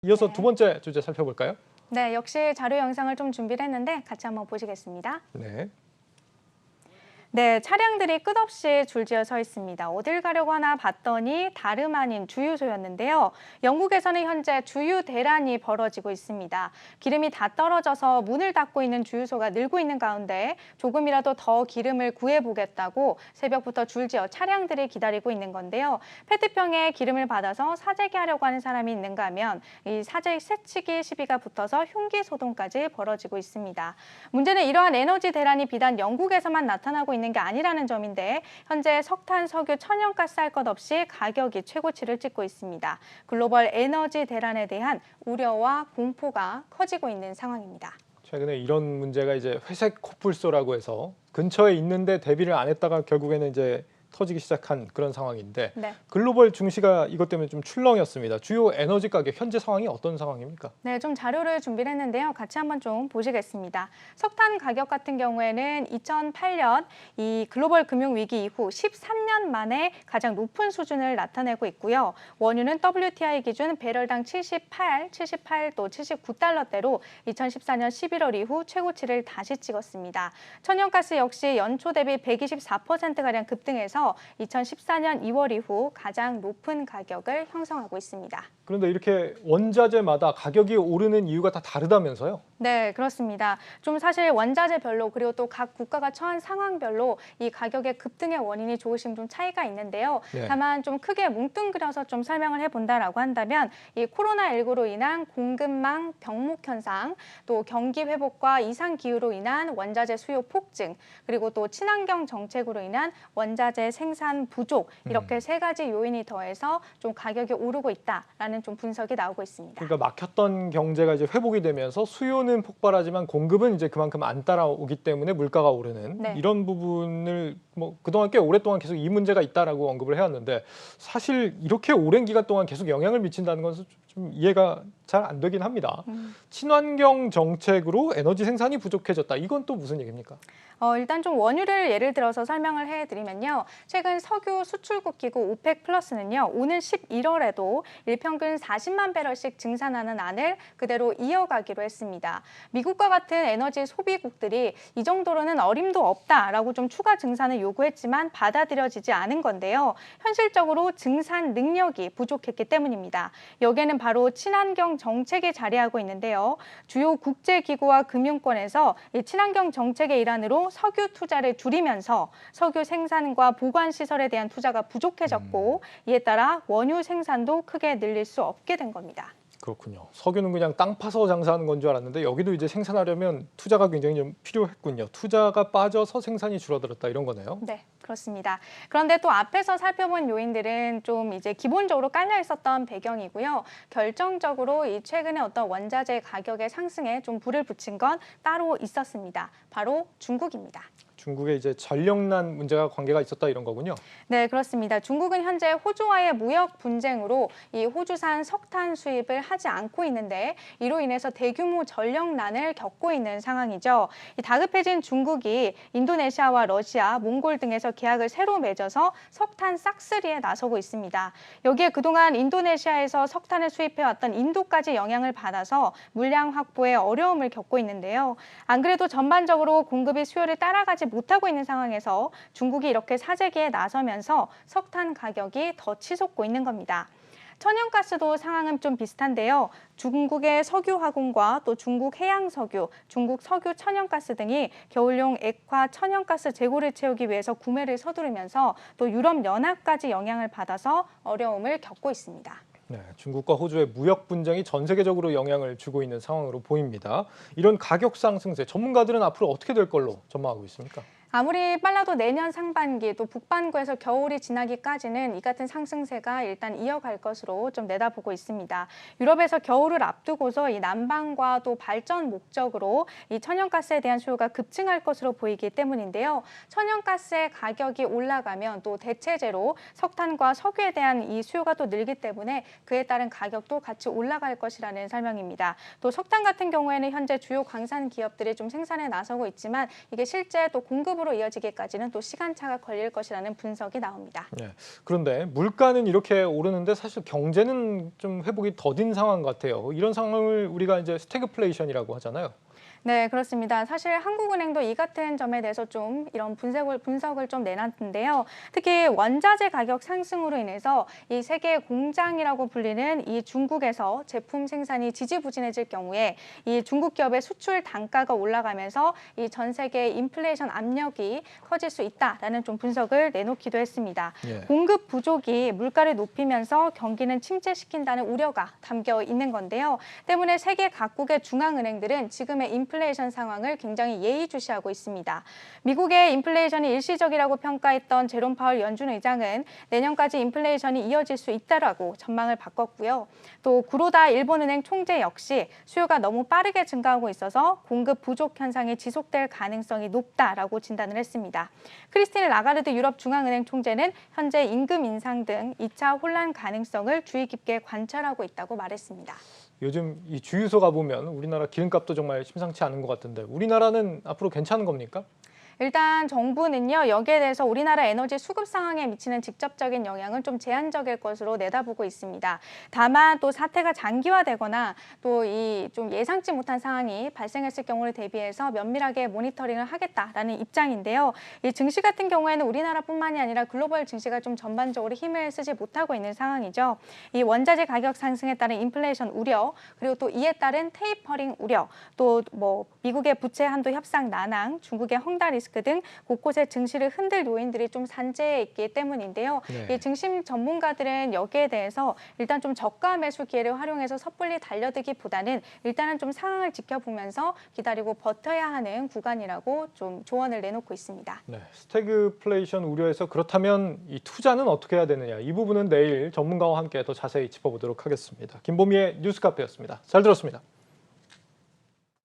이어서 네. 두 번째 주제 살펴볼까요? 네, 역시 자료 영상을 좀 준비를 했는데 같이 한번 보시겠습니다. 네. 네, 차량들이 끝없이 줄지어 서 있습니다. 어딜 가려고 하나 봤더니 다름 아닌 주유소였는데요. 영국에서는 현재 주유 대란이 벌어지고 있습니다. 기름이 다 떨어져서 문을 닫고 있는 주유소가 늘고 있는 가운데 조금이라도 더 기름을 구해보겠다고 새벽부터 줄지어 차량들이 기다리고 있는 건데요. 페트병에 기름을 받아서 사재기 하려고 하는 사람이 있는가 하면 이 사재 새치기 시비가 붙어서 흉기 소동까지 벌어지고 있습니다. 문제는 이러한 에너지 대란이 비단 영국에서만 나타나고 있는 게 아니라는 점인데 현재 석탄, 석유, 천연가스 할 것 없이 가격이 최고치를 찍고 있습니다. 글로벌 에너지 대란에 대한 우려와 공포가 커지고 있는 상황입니다. 최근에 이런 문제가 이제 회색 코뿔소라고 해서 근처에 있는데 대비를 안 했다가 결국에는 이제 터지기 시작한 그런 상황인데 네. 글로벌 증시가 이것 때문에 좀 출렁였습니다. 주요 에너지 가격 현재 상황이 어떤 상황입니까? 네, 좀 자료를 준비를 했는데요. 같이 한번 좀 보시겠습니다. 석탄 가격 같은 경우에는 2008년 이 글로벌 금융위기 이후 13년 만에 가장 높은 수준을 나타내고 있고요. 원유는 WTI 기준 배럴당 78, 또 79달러대로 2014년 11월 이후 최고치를 다시 찍었습니다. 천연가스 역시 연초 대비 124%가량 급등해서 2014년 2월 이후 가장 높은 가격을 형성하고 있습니다. 그런데 이렇게 원자재마다 가격이 오르는 이유가 다 다르다면서요? 네, 그렇습니다. 좀 사실 원자재별로 그리고 또 각 국가가 처한 상황별로 이 가격의 급등의 원인이 조금씩 좀 차이가 있는데요. 네. 다만 좀 크게 뭉뚱그려서 좀 설명을 해본다라고 한다면 이 코로나19로 인한 공급망 병목 현상, 또 경기 회복과 이상 기후로 인한 원자재 수요 폭증, 그리고 또 친환경 정책으로 인한 원자재 생산 부족 이렇게 세 가지 요인이 더해서 좀 가격이 오르고 있다라는 좀 분석이 나오고 있습니다. 그러니까 막혔던 경제가 이제 회복이 되면서 수요는 폭발하지만 공급은 이제 그만큼 안 따라오기 때문에 물가가 오르는 네. 이런 부분을 뭐 그동안 꽤 오랫동안 계속 이 문제가 있다라고 언급을 해왔는데 사실 이렇게 오랜 기간 동안 계속 영향을 미친다는 것은 좀 이해가 잘 안 되긴 합니다. 친환경 정책으로 에너지 생산이 부족해졌다. 이건 또 무슨 얘기입니까? 일단 좀 원유를 예를 들어서 설명을 해드리면요. 최근 석유 수출국 기구 오펙 플러스는요. 오는 11월에도 일평균 40만 배럴씩 증산하는 안을 그대로 이어가기로 했습니다. 미국과 같은 에너지 소비국들이 이 정도로는 어림도 없다라고 좀 추가 증산을 요구했지만 받아들여지지 않은 건데요. 현실적으로 증산 능력이 부족했기 때문입니다. 여기에는 바로 친환경 정책이 자리하고 있는데요. 주요 국제기구와 금융권에서 이 친환경 정책의 일환으로 석유 투자를 줄이면서 석유 생산과 보관 시설에 대한 투자가 부족해졌고 이에 따라 원유 생산도 크게 늘릴 수 없게 된 겁니다. 그렇군요. 석유는 그냥 땅 파서 장사하는 건 줄 알았는데 여기도 이제 생산하려면 투자가 굉장히 좀 필요했군요. 투자가 빠져서 생산이 줄어들었다 이런 거네요. 네, 그렇습니다. 그런데 또 앞에서 살펴본 요인들은 좀 이제 기본적으로 깔려 있었던 배경이고요. 결정적으로 이 최근에 어떤 원자재 가격의 상승에 좀 불을 붙인 건 따로 있었습니다. 바로 중국입니다. 중국에 이제 전력난 문제가 관계가 있었다 이런 거군요. 네, 그렇습니다. 중국은 현재 호주와의 무역 분쟁으로 이 호주산 석탄 수입을 하지 않고 있는데 이로 인해서 대규모 전력난을 겪고 있는 상황이죠. 이 다급해진 중국이 인도네시아와 러시아, 몽골 등에서 계약을 새로 맺어서 석탄 싹쓸이에 나서고 있습니다. 여기에 그동안 인도네시아에서 석탄을 수입해왔던 인도까지 영향을 받아서 물량 확보에 어려움을 겪고 있는데요. 안 그래도 전반적으로 공급이 수요를 따라가지 못하고 있는 상황에서 중국이 이렇게 사재기에 나서면서 석탄 가격이 더 치솟고 있는 겁니다. 천연가스도 상황은 좀 비슷한데요. 중국의 석유화공과 또 중국 해양석유, 중국 석유 천연가스 등이 겨울용 액화 천연가스 재고를 채우기 위해서 구매를 서두르면서 또 유럽연합까지 영향을 받아서 어려움을 겪고 있습니다. 네, 중국과 호주의 무역 분쟁이 전 세계적으로 영향을 주고 있는 상황으로 보입니다. 이런 가격 상승세, 전문가들은 앞으로 어떻게 될 걸로 전망하고 있습니까? 아무리 빨라도 내년 상반기 또 북반구에서 겨울이 지나기까지는 이 같은 상승세가 일단 이어갈 것으로 좀 내다보고 있습니다. 유럽에서 겨울을 앞두고서 이 난방과 또 발전 목적으로 이 천연가스에 대한 수요가 급증할 것으로 보이기 때문인데요. 천연가스의 가격이 올라가면 또 대체재로 석탄과 석유에 대한 이 수요가 또 늘기 때문에 그에 따른 가격도 같이 올라갈 것이라는 설명입니다. 또 석탄 같은 경우에는 현재 주요 광산 기업들이 좀 생산에 나서고 있지만 이게 실제 또 공급 급락으로 이어지기까지는 또 시간차가 걸릴 것이라는 분석이 나옵니다. 네. 그런데 물가는 이렇게 오르는데 사실 경제는 좀 회복이 더딘 상황 같아요. 이런 상황을 우리가 이제 스태그플레이션이라고 하잖아요. 네, 그렇습니다. 사실 한국은행도 이 같은 점에 대해서 좀 이런 분석을 좀 내놨는데요. 특히 원자재 가격 상승으로 인해서 이 세계 공장이라고 불리는 이 중국에서 제품 생산이 지지부진해질 경우에 이 중국 기업의 수출 단가가 올라가면서 이 전 세계 인플레이션 압력이 커질 수 있다라는 좀 분석을 내놓기도 했습니다. 예. 공급 부족이 물가를 높이면서 경기는 침체시킨다는 우려가 담겨 있는 건데요. 때문에 세계 각국의 중앙은행들은 지금의 인플레이션 상황을 굉장히 예의주시하고 있습니다. 미국의 인플레이션이 일시적이라고 평가했던 제롬 파월 연준 의장은 내년까지 인플레이션이 이어질 수 있다라고 전망을 바꿨고요. 또 구로다 일본은행 총재 역시 수요가 너무 빠르게 증가하고 있어서 공급 부족 현상이 지속될 가능성이 높다라고 진단을 했습니다. 크리스틴 라가르드 유럽 중앙은행 총재는 현재 임금 인상 등 2차 혼란 가능성을 주의 깊게 관찰하고 있다고 말했습니다. 요즘 이 주유소 가보면 우리나라 기름값도 정말 심상치 않은 것 같은데 우리나라는 앞으로 괜찮은 겁니까? 일단 정부는요, 여기에 대해서 우리나라 에너지 수급 상황에 미치는 직접적인 영향은 좀 제한적일 것으로 내다보고 있습니다. 다만 또 사태가 장기화되거나 또 이 좀 예상치 못한 상황이 발생했을 경우를 대비해서 면밀하게 모니터링을 하겠다라는 입장인데요. 이 증시 같은 경우에는 우리나라뿐만이 아니라 글로벌 증시가 좀 전반적으로 힘을 쓰지 못하고 있는 상황이죠. 이 원자재 가격 상승에 따른 인플레이션 우려, 그리고 또 이에 따른 테이퍼링 우려, 또 뭐 미국의 부채 한도 협상 난항, 중국의 헝다 리스크 등 곳곳에 증시를 흔들 요인들이 좀 산재해 있기 때문인데요. 네. 이 증시 전문가들은 여기에 대해서 일단 좀 저가 매수 기회를 활용해서 섣불리 달려들기보다는 일단은 좀 상황을 지켜보면서 기다리고 버텨야 하는 구간이라고 좀 조언을 내놓고 있습니다. 네, 스태그플레이션 우려에서 그렇다면 이 투자는 어떻게 해야 되느냐 이 부분은 내일 전문가와 함께 더 자세히 짚어보도록 하겠습니다. 김보미의 뉴스카페였습니다. 잘 들었습니다.